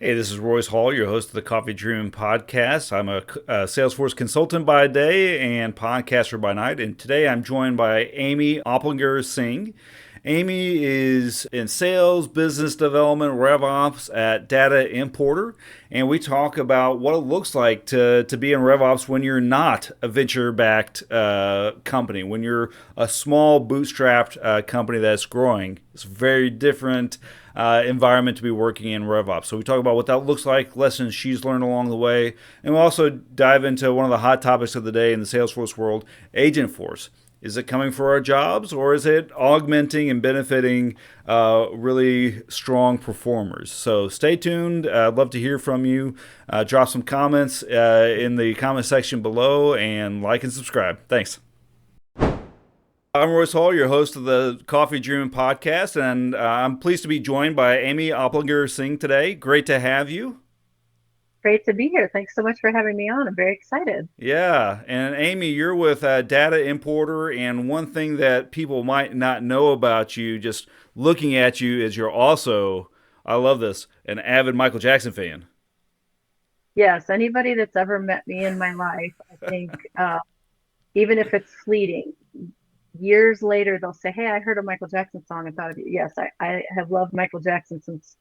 Hey, this is Royce Hall, your host of the Coffee Dreamin podcast. I'm a Salesforce consultant by day and podcaster by night. And today I'm joined by Amy Oplinger Singh. Amy is in sales, business development, RevOps at DataImporter, and we talk about what it looks like to be in RevOps when you're not a venture-backed company, when you're a small bootstrapped company that's growing. It's a very different environment to be working in RevOps. So we talk about what that looks like, lessons she's learned along the way, and we'll also dive into one of the hot topics of the day in the Salesforce world, Agentforce. Is it coming for our jobs, or is it augmenting and benefiting really strong performers? So stay tuned. I'd love to hear from you. Drop some comments in the comment section below and like and subscribe. Thanks. I'm Royce Hall, your host of the Coffee Dreamin podcast, and I'm pleased to be joined by Amy Oplinger Singh today. Great to have you. Great to be here. Thanks so much for having me on. I'm very excited. Yeah, and Amy, you're with DataImporter, and one thing that people might not know about you, just looking at you, is you're also, I love this, an avid Michael Jackson fan. Yes, anybody that's ever met me in my life, I think, even if it's fleeting, years later they'll say, "Hey, I heard a Michael Jackson song and thought of you." Yes, I have loved Michael Jackson since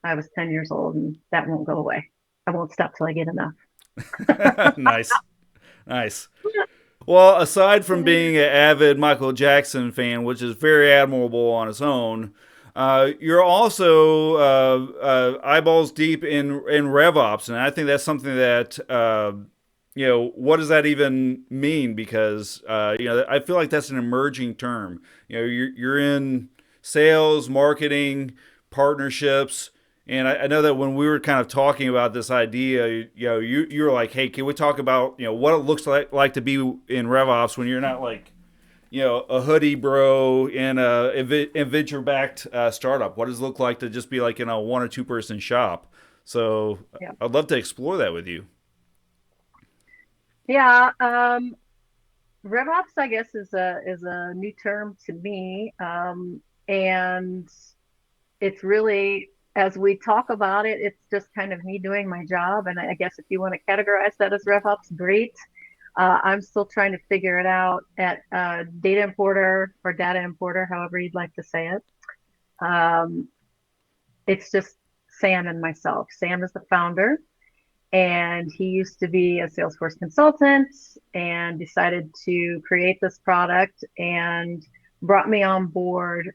I was 10 years old, and that won't go away. I won't stop till I get enough. Nice, nice. Well, aside from being an avid Michael Jackson fan, which is very admirable on its own, you're also eyeballs deep in RevOps, and I think that's something that what does that even mean? Because I feel like that's an emerging term. You're in sales, marketing, partnerships. And I know that when we were kind of talking about this idea, you were like, "Hey, can we talk about what it looks like to be in RevOps when you're not like a hoodie bro in a venture backed startup? What does it look like to just be like in a one or two person shop?" So Yeah. I'd love to explore that with you. Yeah, RevOps, I guess, is a new term to me. And it's really, as we talk about it, it's just kind of me doing my job. And I guess if you want to categorize that as RevOps, great. I'm still trying to figure it out at Data Importer or Data Importer, however you'd like to say it. Um, it's just Sam and myself. Sam is the founder, and he used to be a Salesforce consultant and decided to create this product and brought me on board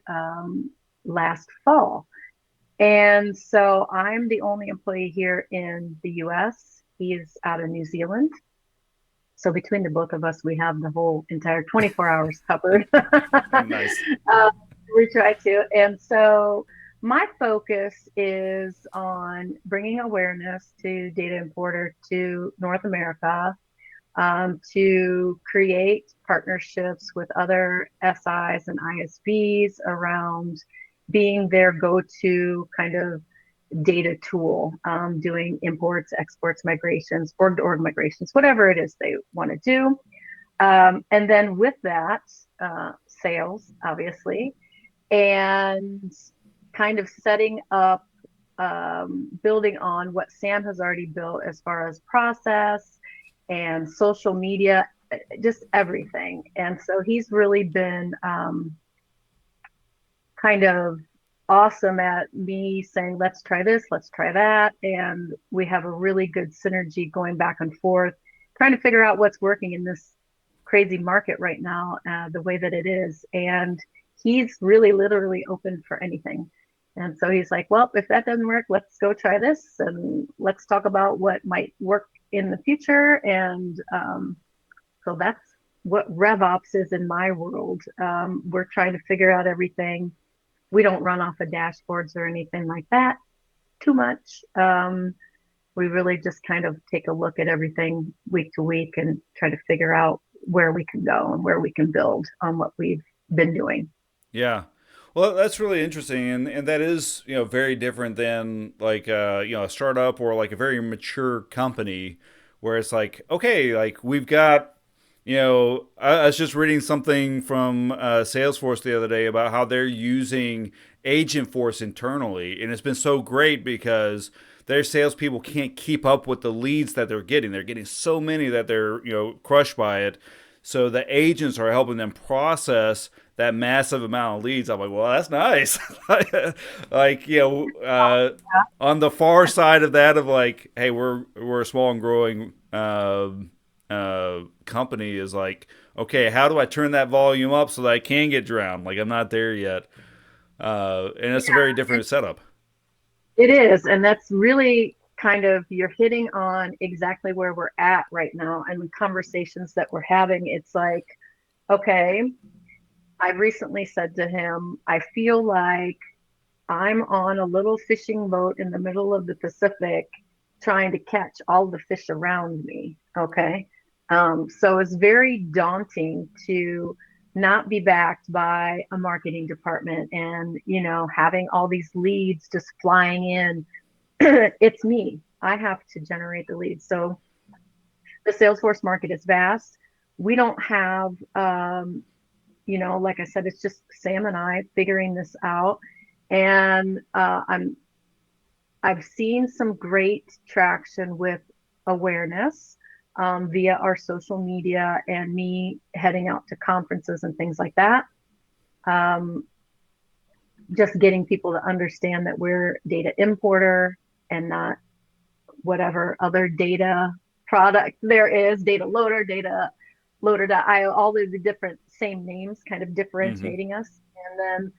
last fall. And so I'm the only employee here in the US. He's out of New Zealand. So between the both of us, we have the whole entire 24 hours covered. Nice. We try to. And so my focus is on bringing awareness to Data Importer to North America, to create partnerships with other SIs and ISVs around being their go-to kind of data tool, doing imports, exports, migrations, org-to-org migrations, whatever it is they want to do. And then with that, sales, obviously, and kind of setting up, building on what Sam has already built as far as process and social media, just everything. And so he's really been kind of awesome at me saying, let's try this, let's try that. And we have a really good synergy going back and forth, trying to figure out what's working in this crazy market right now, the way that it is. And he's really literally open for anything. And so he's like, well, if that doesn't work, let's go try this and let's talk about what might work in the future. And so that's what RevOps is in my world. We're trying to figure out everything. We don't run off of dashboards or anything like that too much. We really just kind of take a look at everything week to week and try to figure out where we can go and where we can build on what we've been doing. Yeah. Well, that's really interesting, and that is very different than like a startup or like a very mature company where it's like okay, like we've got I was just reading something from Salesforce the other day about how they're using agent force internally, and it's been so great because their salespeople can't keep up with the leads that they're getting. They're getting so many that they're crushed by it. So the agents are helping them process that massive amount of leads. I'm like, well, that's nice. Like on the far side of that, of like, hey, we're a small and growing company, is like, okay, how do I turn that volume up so that I can get drowned? Like I'm not there yet, and it's a very different setup. It is, and that's really kind of, you're hitting on exactly where we're at right now and the conversations that we're having. It's like, okay, I've recently said to him, I feel like I'm on a little fishing boat in the middle of the Pacific trying to catch all the fish around me. Okay. So it's very daunting to not be backed by a marketing department and, having all these leads just flying in. It's me. I have to generate the leads. So the Salesforce market is vast. We don't have, like I said, it's just Sam and I figuring this out. And I've seen some great traction with awareness via our social media and me heading out to conferences and things like that. Um, just getting people to understand that we're data importer and not whatever other data product there is, data loader, data loader.io, all of the different same names kind of Mm-hmm. differentiating us. And then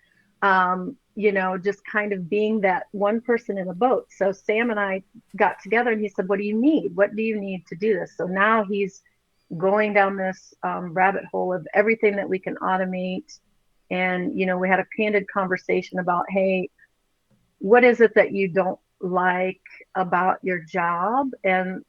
just kind of being that one person in a boat. So Sam and I got together and he said, what do you need? What do you need to do this? So now he's going down this rabbit hole of everything that we can automate. And, we had a candid conversation about, hey, what is it that you don't like about your job? And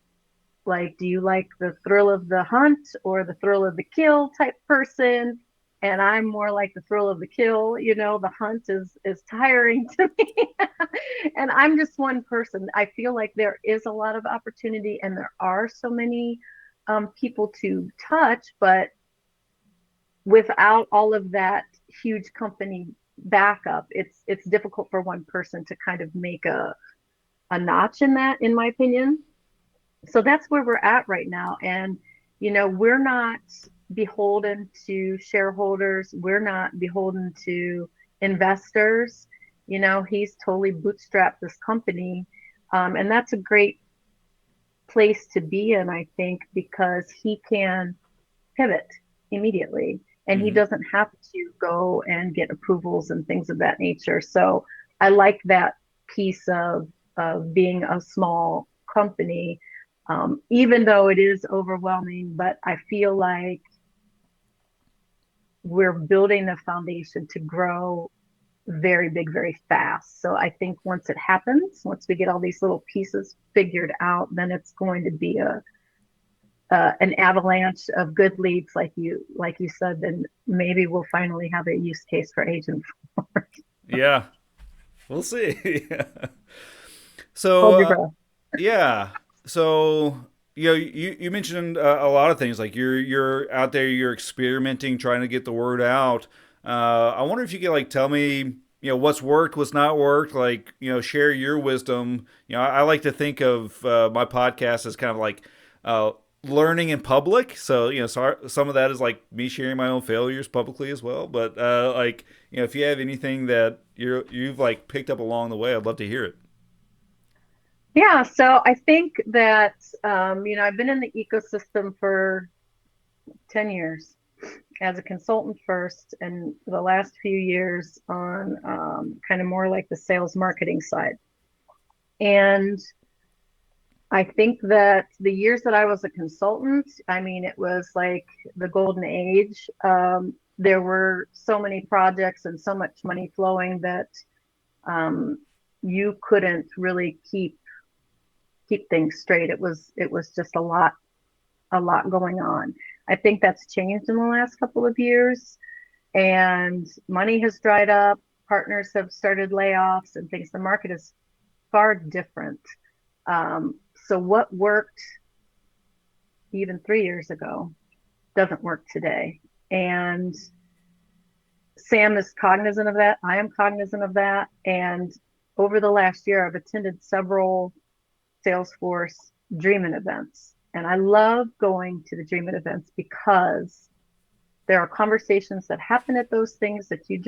like, do you like the thrill of the hunt or the thrill of the kill type person? And I'm more like the thrill of the kill. The hunt is tiring to me. And I'm just one person. I feel like there is a lot of opportunity and there are so many people to touch, but without all of that huge company backup, it's difficult for one person to kind of make a notch in that, in my opinion. So that's where we're at right now. And, we're not beholden to shareholders. We're not beholden to investors. He's totally bootstrapped this company. And that's a great place to be in, I think, because he can pivot immediately and he Mm-hmm. doesn't have to go and get approvals and things of that nature. So I like that piece of being a small company, even though it is overwhelming, but I feel like we're building the foundation to grow very big, very fast. So I think once it happens, once we get all these little pieces figured out, then it's going to be an avalanche of good leads, like you said. Then maybe we'll finally have a use case for agent. Yeah, we'll see. So Hold your breath. yeah, so you mentioned a lot of things, like you're out there, you're experimenting, trying to get the word out. I wonder if you could like tell me what's worked, what's not worked, like share your wisdom. I like to think of my podcast as kind of like uh, learning in public. So some of that is like me sharing my own failures publicly as well. But like if you have anything that you've like picked up along the way, I'd love to hear it. Yeah, so I think that I've been in the ecosystem for 10 years as a consultant first, and the last few years on kind of more like the sales marketing side. And I think that the years that I was a consultant, I mean, it was like the golden age. There were so many projects and so much money flowing that um, you couldn't really keep things straight. It was just a lot going on. I think that's changed in the last couple of years, and money has dried up. Partners have started layoffs and things. The market is far different. So what worked even 3 years ago doesn't work today. And Sam is cognizant of that. I am cognizant of that. And over the last year, I've attended several Salesforce Dreamin events. And I love going to the Dreamin events because there are conversations that happen at those things that you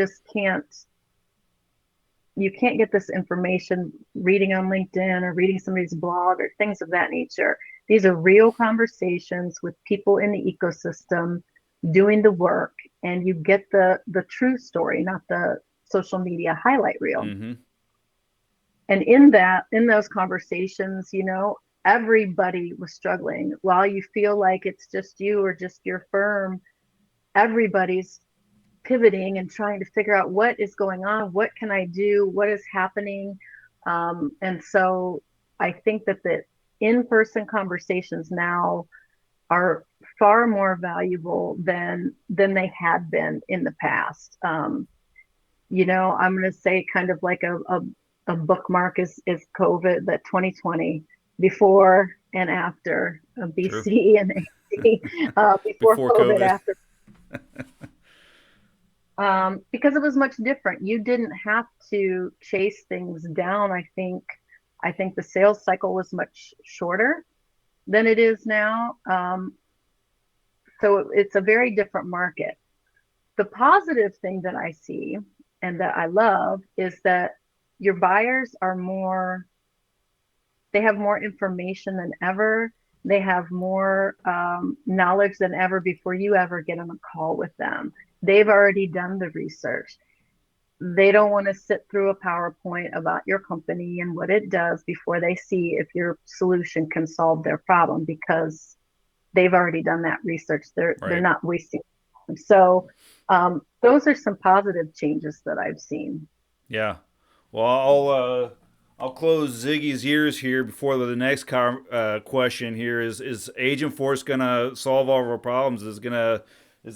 can't get this information reading on LinkedIn or reading somebody's blog or things of that nature. These are real conversations with people in the ecosystem doing the work, and you get the true story, not the social media highlight reel. Mm-hmm. And in those conversations, everybody was struggling. While you feel like it's just you or just your firm, everybody's pivoting and trying to figure out what is going on, what can I do, what is happening. And so I think that the in-person conversations now are far more valuable than they had been in the past. I'm going to say kind of like a bookmark is COVID, that 2020, before and after, True. BC and AC, before Before COVID, COVID. after. Because it was much different. You didn't have to chase things down. I think the sales cycle was much shorter than it is now. So it's a very different market. The positive thing that I see and that I love is that your buyers they have more information than ever. They have more knowledge than ever before you ever get on a call with them. They've already done the research. They don't want to sit through a PowerPoint about your company and what it does before they see if your solution can solve their problem, because they've already done that research. They're Right. not wasting time. So those are some positive changes that I've seen. Yeah. Well, I'll close Ziggy's ears here before the next question here is Agent Force gonna solve all of our problems? Is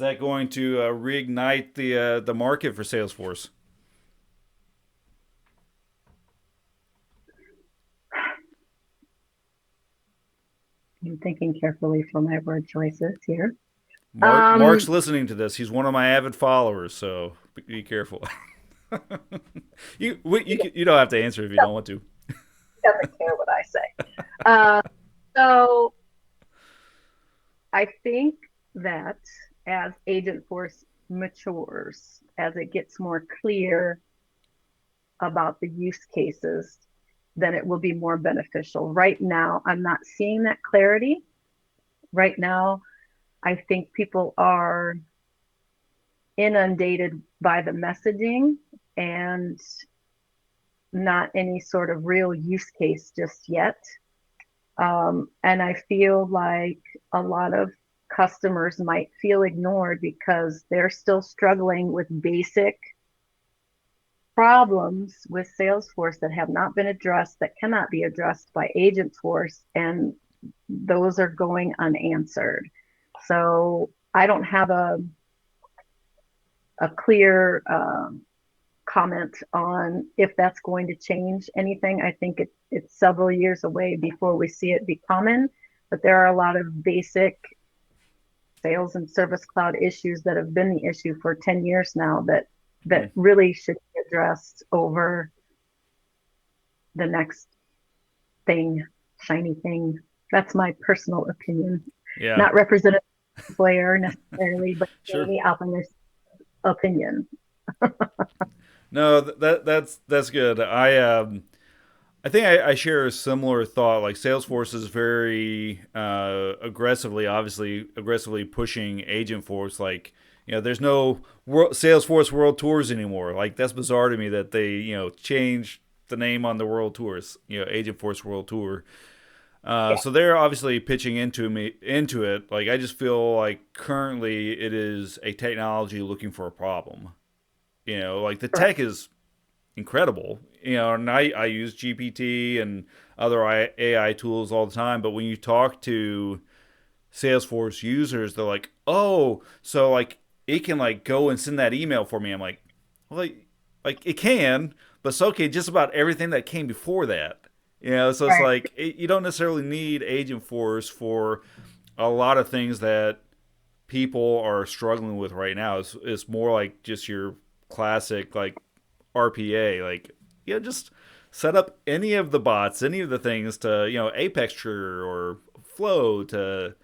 that going to reignite the market for Salesforce? I'm thinking carefully for my word choices here. Mark's listening to this. He's one of my avid followers, so be careful. You don't have to answer if you don't want to. Doesn't care what I say. So I think that as Agent Force matures, as it gets more clear about the use cases, then it will be more beneficial. Right now, I'm not seeing that clarity. Right now, I think people are inundated by the messaging and not any sort of real use case just yet. And I feel like a lot of customers might feel ignored because they're still struggling with basic problems with Salesforce that have not been addressed, that cannot be addressed by Agentforce, and those are going unanswered. So I don't have a clear comment on if that's going to change anything. I think it's several years away before we see it be common, but there are a lot of basic sales and service cloud issues that have been the issue for 10 years now that really should be addressed over the next thing, shiny thing. That's my personal opinion. Yeah. Not representative employer necessarily, but Sure. Amy Oplinger's opinion. No, that's good. I think I share a similar thought. Like Salesforce is very aggressively pushing Agentforce. Like there's no Salesforce World Tours anymore. Like that's bizarre to me that they changed the name on the World Tours. Agentforce World Tour. Yeah, So they're obviously pitching into it. Like I just feel like currently it is a technology looking for a problem. Like the correct. tech is incredible. And I use GPT and other AI tools all the time. But when you talk to Salesforce users, they're like, "Oh, so like it can like go and send that email for me." I'm well, like it can, but so can just about everything that came before that. So it's Right. like you don't necessarily need Agentforce for a lot of things that people are struggling with right now. It's more like just your classic like RPA, like just set up any of the bots, any of the things to Apex Trigger or Flow to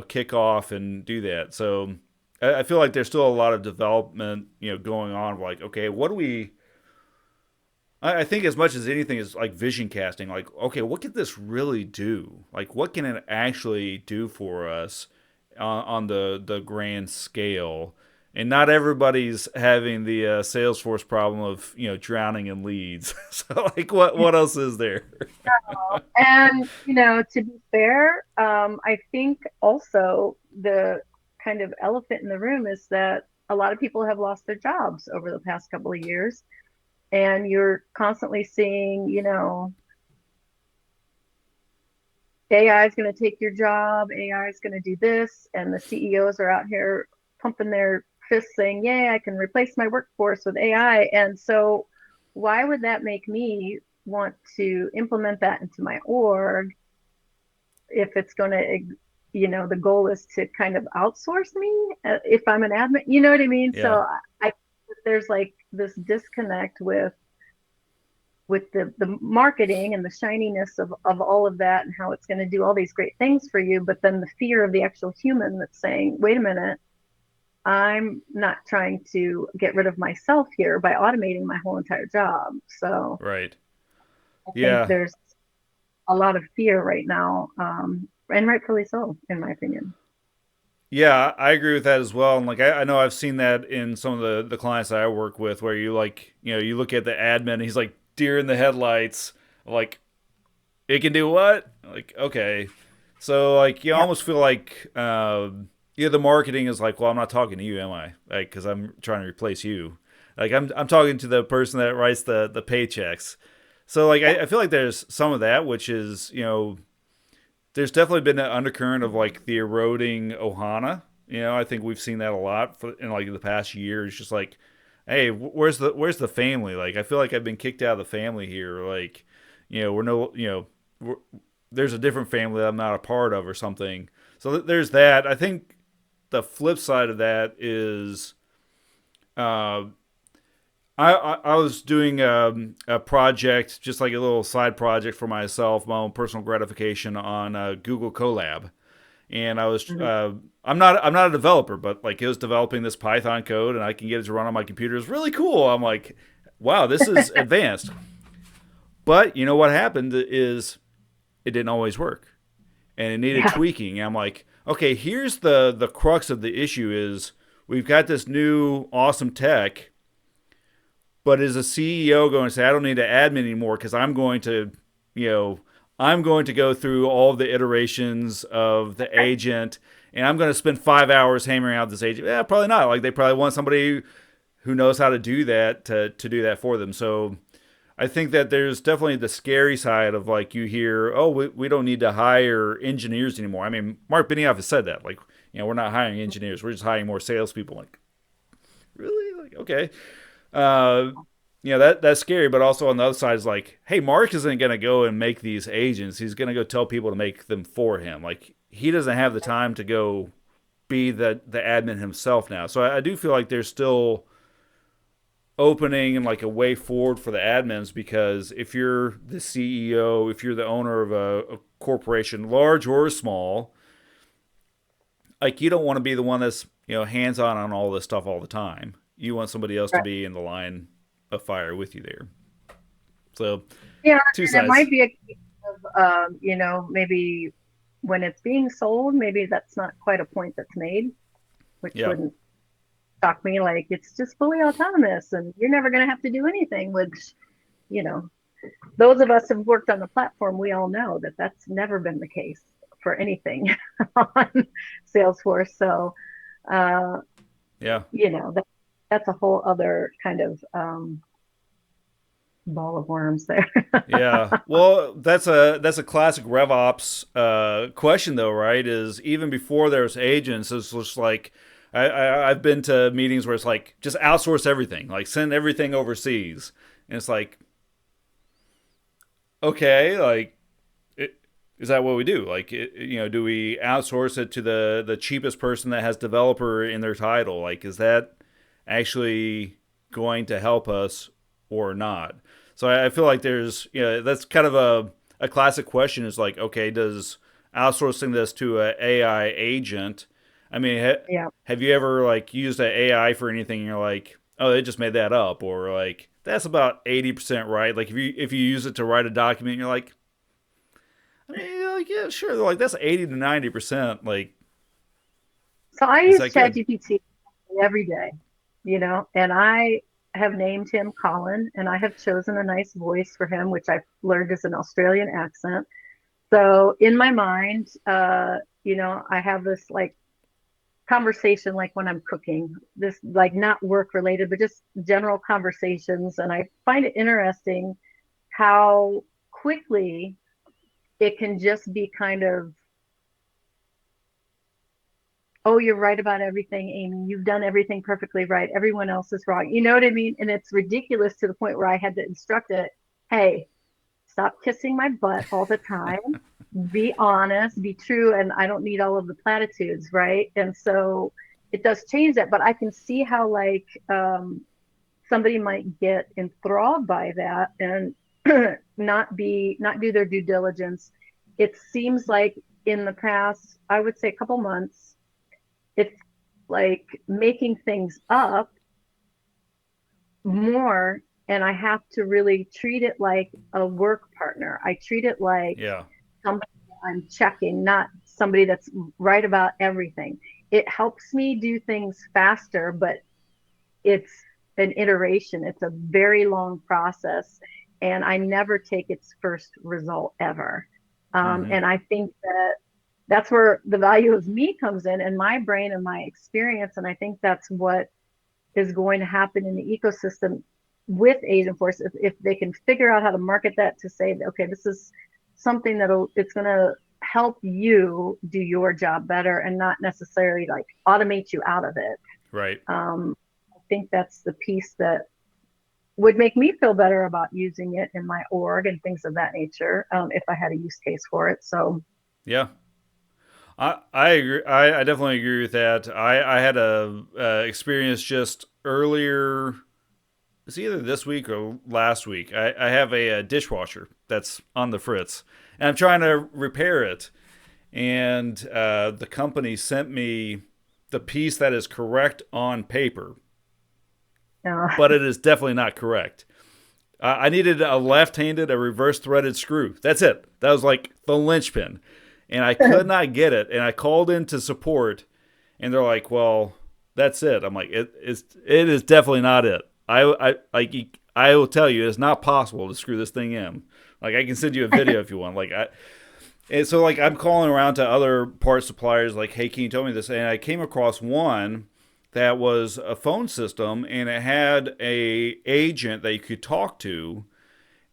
kick off and do that. So I feel like there's still a lot of development going on. Like, okay, what do we? I think as much as anything is like vision casting. Like, okay, what can this really do? Like, what can it actually do for us on the grand scale? And not everybody's having the Salesforce problem of drowning in leads. So like, what else is there? And, to be fair, I think also the kind of elephant in the room is that a lot of people have lost their jobs over the past couple of years. And you're constantly seeing, AI is going to take your job, AI is going to do this. And the CEOs are out here pumping their fists saying, yay, I can replace my workforce with AI. And so, why would that make me want to implement that into my org if it's going to, the goal is to kind of outsource me if I'm an admin, you know what I mean? Yeah. So I there's like this disconnect with the marketing and the shininess of all of that and how it's going to do all these great things for you, but then the fear of the actual human that's saying, wait a minute, I'm not trying to get rid of myself here by automating my whole entire job. So Right. I think Yeah. there's a lot of fear right now, and rightfully so, in my opinion. Yeah, I agree with that as well. And like I know I've seen that in some of the clients that I work with where you like, you look at the admin and he's like deer in the headlights, like it can do what? Like, okay. So like you Yeah. almost feel like the marketing is like, well, I'm not talking to you, am I? Like cuz I'm trying to replace you. Like I'm talking to the person that writes the paychecks. So like I feel like there's some of that which is, there's definitely been an undercurrent of like the eroding ohana. I think we've seen that a lot in like the past year. It's just like, hey, where's the family? Like, I feel like I've been kicked out of the family here. Like, we're no, there's a different family that I'm not a part of or something. So there's that. I think the flip side of that is, uh, I was doing a project, just like a little side project for myself, my own personal gratification on Google Colab, and Mhm. I'm not a developer, but like it was developing this Python code, and I can get it to run on my computer. It's really cool. I'm like, wow, this is advanced. But you know what happened is it didn't always work, and it needed Yeah. tweaking. And I'm like, okay, here's the crux of the issue is we've got this new awesome tech, but is a CEO going to say, I don't need an admin anymore because you know, I'm going to go through all the iterations of the agent and I'm going to spend 5 hours hammering out this agent? Yeah, probably not. Like they probably want somebody who knows how to do that to do that for them. So I think that there's definitely the scary side of like you hear, oh, we don't need to hire engineers anymore. I mean, Mark Benioff has said that. Like, we're not hiring engineers. We're just hiring more salespeople. Like, really? Like, okay. Uh, that's scary, but also on the other side is like, hey, Mark isn't gonna go and make these agents. He's gonna go tell people to make them for him. Like he doesn't have the time to go be the admin himself now. So I do feel like there's still opening and like a way forward for the admins because if you're the CEO, if you're the owner of a corporation, large or small, like you don't want to be the one that's hands on all this stuff all the time. You want somebody else to Right. be in the line of fire with you there. So Yeah, two and it sides. might be a case of, maybe when it's being sold, maybe that's not quite a point that's made, which Yeah. wouldn't shock me. Like it's just fully autonomous, and you're never going to have to do anything. Which, you know, those of us who've worked on the platform, we all know that that's never been the case for anything on Salesforce. So, uh, Yeah. that's a whole other kind of ball of worms there. Yeah. Well, that's a classic RevOps question though, right? Is even before there's agents, it's just like I've been to meetings where it's like just outsource everything, like send everything overseas, and it's like okay, like is that what we do? Like, do we outsource it to the cheapest person that has developer in their title? Like, is that actually? going to help us or not? So I feel like there's, that's kind of a classic question is like, okay, does outsourcing this to an AI agent? I mean, Yeah. have you ever like used an AI for anything and you're like, oh, they just made that up, or like that's about 80% right? Like if you use it to write a document, you're like, I mean, you're like yeah, sure. They're like that's 80 to 90%. Like, So I is use that good? ChatGPT every day, and I have named him Colin, and I have chosen a nice voice for him, which I've learned is an Australian accent. So in my mind, I have this like conversation like when I'm cooking, this like not work related, but just general conversations. And I find it interesting how quickly it can just be kind of, oh, you're right about everything, Amy. You've done everything perfectly right. Everyone else is wrong. You know what I mean? And it's ridiculous to the point where I had to instruct it, hey, stop kissing my butt all the time. Be honest, be true, and I don't need all of the platitudes, right? And so it does change that, but I can see how like somebody might get enthralled by that and not do their due diligence. It seems like in the past, I would say a couple months, it's like making things up more, and I have to really treat it like a work partner. I treat it like Yeah. somebody I'm checking, not somebody that's right about everything. It helps me do things faster, but it's an iteration. It's a very long process, and I never take its first result ever. Mm-hmm. And I think that that's where the value of me comes in and my brain and my experience. And I think that's what is going to happen in the ecosystem with Agentforce if they can figure out how to market that to say, okay, this is something it's going to help you do your job better and not necessarily like automate you out of it. Right. I think that's the piece that would make me feel better about using it in my org and things of that nature, if I had a use case for it. So Yeah. I agree. I definitely agree with that. I had a experience just earlier. It's either this week or last week. I have a dishwasher that's on the fritz, and I'm trying to repair it. And the company sent me the piece that is correct on paper, uh, but it is definitely not correct. I needed a left-handed, a reverse-threaded screw. That's it. That was like the linchpin, and I could not get it. And I called into support, and they're like, "Well, that's it." I'm like, "It is definitely not it. I will tell you, it's not possible to screw this thing in. Like, I can send you a video if you want. And so like I'm calling around to other part suppliers, like, "Hey, can you tell me this?" And I came across one that was a phone system, and it had a agent that you could talk to.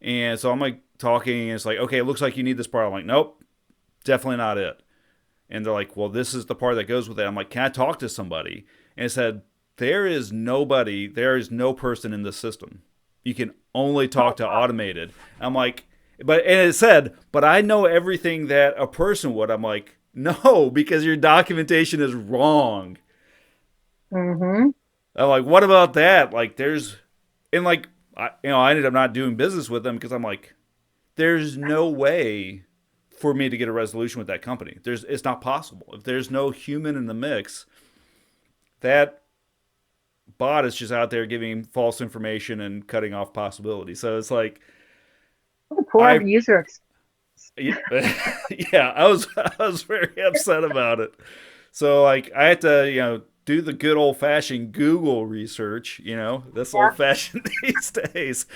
And so I'm like talking, and it's like, "Okay, it looks like you need this part." I'm like, "Nope, definitely not it." And they're like, "Well, this is the part that goes with it." I'm like, "Can I talk to somebody?" And it said, there is no person in the system. You can only talk to automated. I'm like, and it said, "But I know everything that a person would." I'm like, "No, because your documentation is wrong." mm-hmm. I'm like, "What about that?" Like, and like, I ended up not doing business with them because I'm like, there's no way for me to get a resolution with that company. It's not possible. If there's no human in the mix, that bot is just out there giving false information and cutting off possibilities. So it's like, Poor I, user experience. yeah, I was very upset about it. So like, I had to, do the good old fashioned Google research. That's Yeah, old fashioned these days.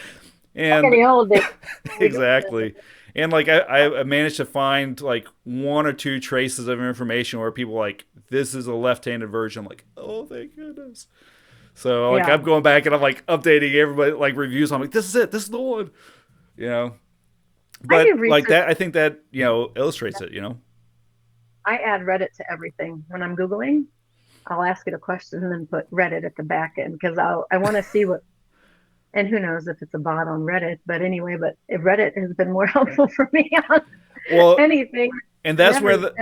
back in And the old days. exactly. And like I managed to find like one or two traces of information where people like, this is a left-handed version. I'm like, oh, thank goodness. So like Yeah, I'm going back and I'm like updating everybody like reviews. I'm like, this is it. This is the one. You know. I do But like research. that, I think that illustrates it. I add Reddit to everything when I'm Googling. I'll ask it a question and then put Reddit at the back end because I want to see what, and who knows if it's a bot on Reddit, but anyway, but if Reddit has been more helpful for me on Well, anything and than that's ever. where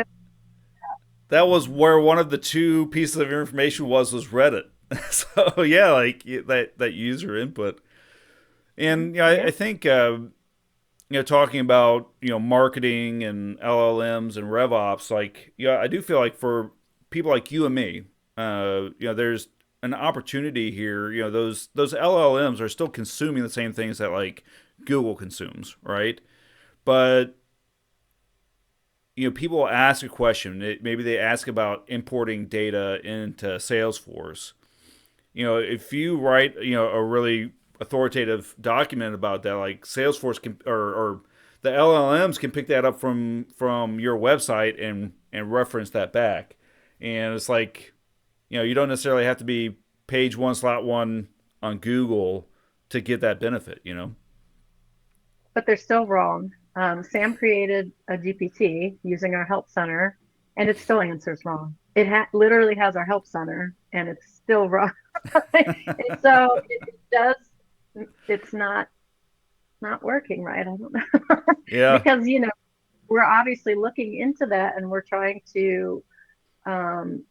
that was where one of the two pieces of information was Reddit. So yeah, like that user input, and Yeah. I think talking about marketing and LLMs and RevOps, like I do feel like for people like you and me, there's an opportunity here. Those LLMs are still consuming the same things that like Google consumes, right? But people ask a question. Maybe they ask about importing data into Salesforce. If you write a really authoritative document about that, like Salesforce can or the LLMs can pick that up from your website and reference that back. And it's like you don't necessarily have to be page one slot one on Google to get that benefit. But they're still wrong. Sam created a GPT using our help center, and it still answers wrong. It literally has our help center, and it's still wrong. And so it does. It's not working right. I don't know Yeah. because we're obviously looking into that, and we're trying to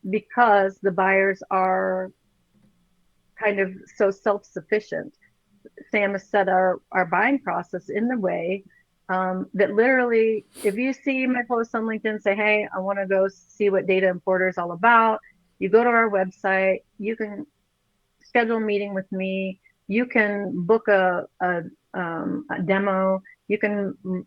because the buyers are kind of so self-sufficient. Sam has set our buying process in the way that literally, if you see my post on LinkedIn, say, hey, I want to go see what DataImporter is all about. You go to our website, you can schedule a meeting with me, you can book a demo, you can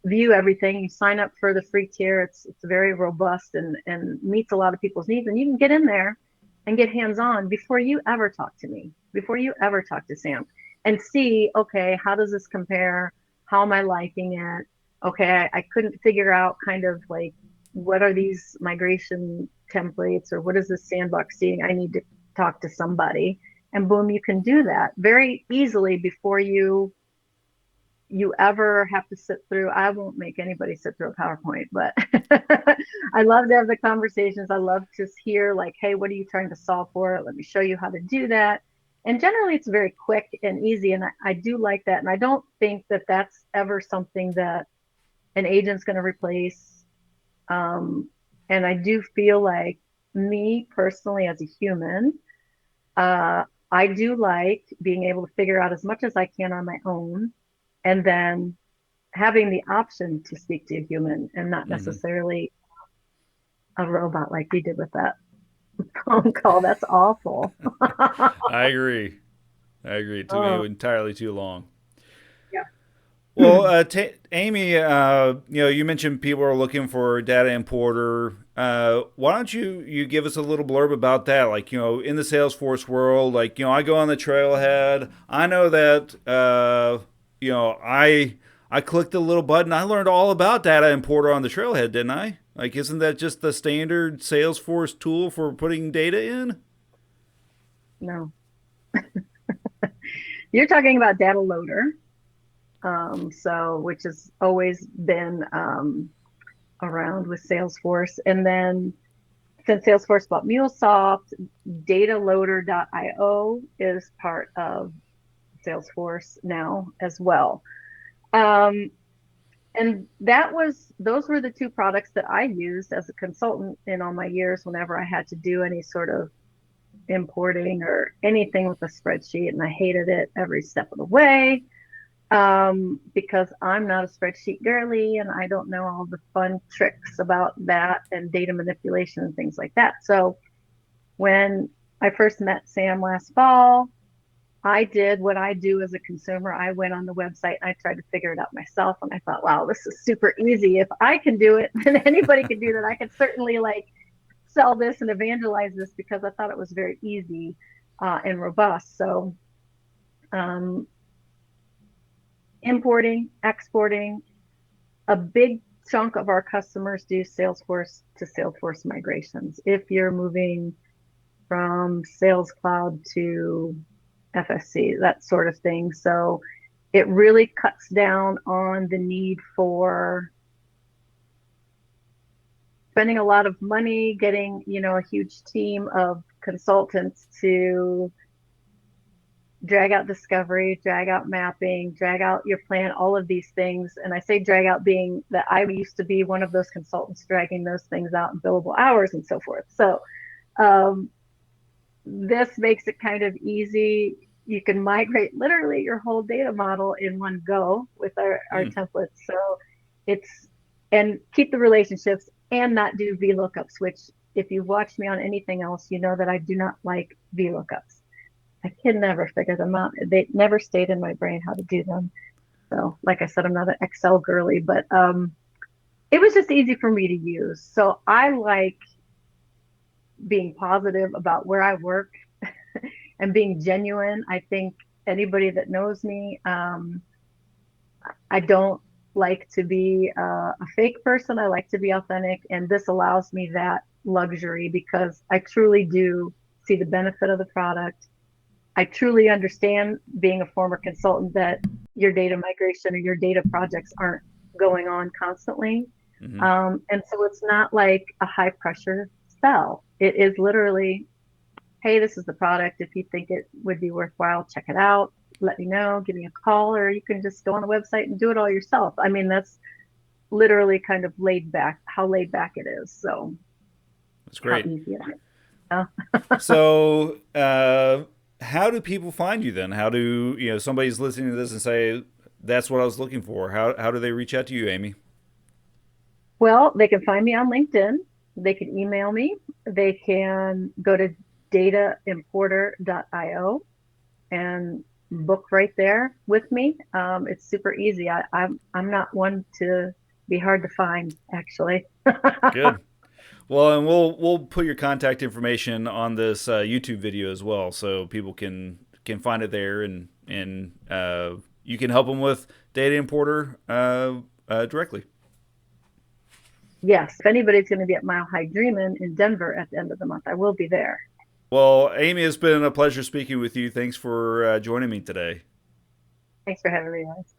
view everything. You sign up for the free tier. It's very robust and meets a lot of people's needs. And you can get in there and get hands on before you ever talk to me, before you ever talk to Sam, and see, okay, how does this compare? How am I liking it? Okay, I couldn't figure out kind of like what are these migration templates or what is this sandbox seeing? I need to talk to somebody. And boom, you can do that very easily before you ever have to sit through. I won't make anybody sit through a PowerPoint, but I love to have the conversations. I love to hear like, hey, what are you trying to solve for? Let me show you how to do that. And generally it's very quick and easy. And I do like that. And I don't think that that's ever something that an agent's going to replace. And I do feel like me personally as a human, I do like being able to figure out as much as I can on my own and then having the option to speak to a human and not Hmm. necessarily a robot like you did with that phone call. That's awful. I agree. I agree. It took me Oh, entirely too long. yeah. Well, Amy, you mentioned people are looking for data importer. Why don't you give us a little blurb about that? Like, in the Salesforce world, like, I go on the trailhead. I know that, I clicked the little button. I learned all about data importer on the trailhead, didn't I? Like, isn't that just the standard Salesforce tool for putting data in? No, you're talking about data loader. So which has always been around with Salesforce. And then since Salesforce bought MuleSoft, dataloader.io is part of Salesforce now as well. Um, and those were the two products that I used as a consultant in all my years whenever I had to do any sort of importing or anything with a spreadsheet, and I hated it every step of the way because I'm not a spreadsheet girly and I don't know all the fun tricks about that and data manipulation and things like that. So when I first met Sam last fall, I did what I do as a consumer. I went on the website and I tried to figure it out myself. And I thought, wow, this is super easy. If I can do it, then anybody can do that. I could certainly like sell this and evangelize this because I thought it was very easy and robust. So, um, importing, exporting, a big chunk of our customers do Salesforce to Salesforce migrations. If you're moving from Sales Cloud to FSC, that sort of thing. So it really cuts down on the need for spending a lot of money getting, a huge team of consultants to drag out discovery, drag out mapping, drag out your plan, all of these things. And I say drag out being that I used to be one of those consultants dragging those things out in billable hours and so forth. So um, this makes it kind of easy. You can migrate literally your whole data model in one go with our Hmm. templates. So it's, and keep the relationships and not do VLOOKUPs, which if you've watched me on anything else, you know that I do not like VLOOKUPs. I can never figure them out. They never stayed in my brain how to do them. So like I said, I'm not an Excel girly, but it was just easy for me to use. So I like being positive about where I work and being genuine. I think anybody that knows me, I don't like to be a fake person. I like to be authentic, and this allows me that luxury because I truly do see the benefit of the product. I truly understand, being a former consultant, that your data migration or your data projects aren't going on constantly. Hmm. And so it's not like a high pressure sell. It is literally, hey, this is the product. If you think it would be worthwhile, check it out. Let me know, give me a call, or you can just go on the website and do it all yourself. I mean, that's literally kind of laid back, how laid back it is. So That's how great. easy it is. Uh, So, how do people find you then? How do somebody's listening to this and say that's what I was looking for? How do they reach out to you, Amy? well, they can find me on LinkedIn. They can email me. They can go to dataimporter.io and book right there with me. It's super easy. I'm not one to be hard to find, actually. Good. Well, and we'll put your contact information on this YouTube video as well, so people can find it there, and you can help them with Data Importer directly. Yes, if anybody's going to be at Mile High Dreamin' in Denver at the end of the month, I will be there. Well, Amy, it's been a pleasure speaking with you. Thanks for joining me today. Thanks for having me, guys.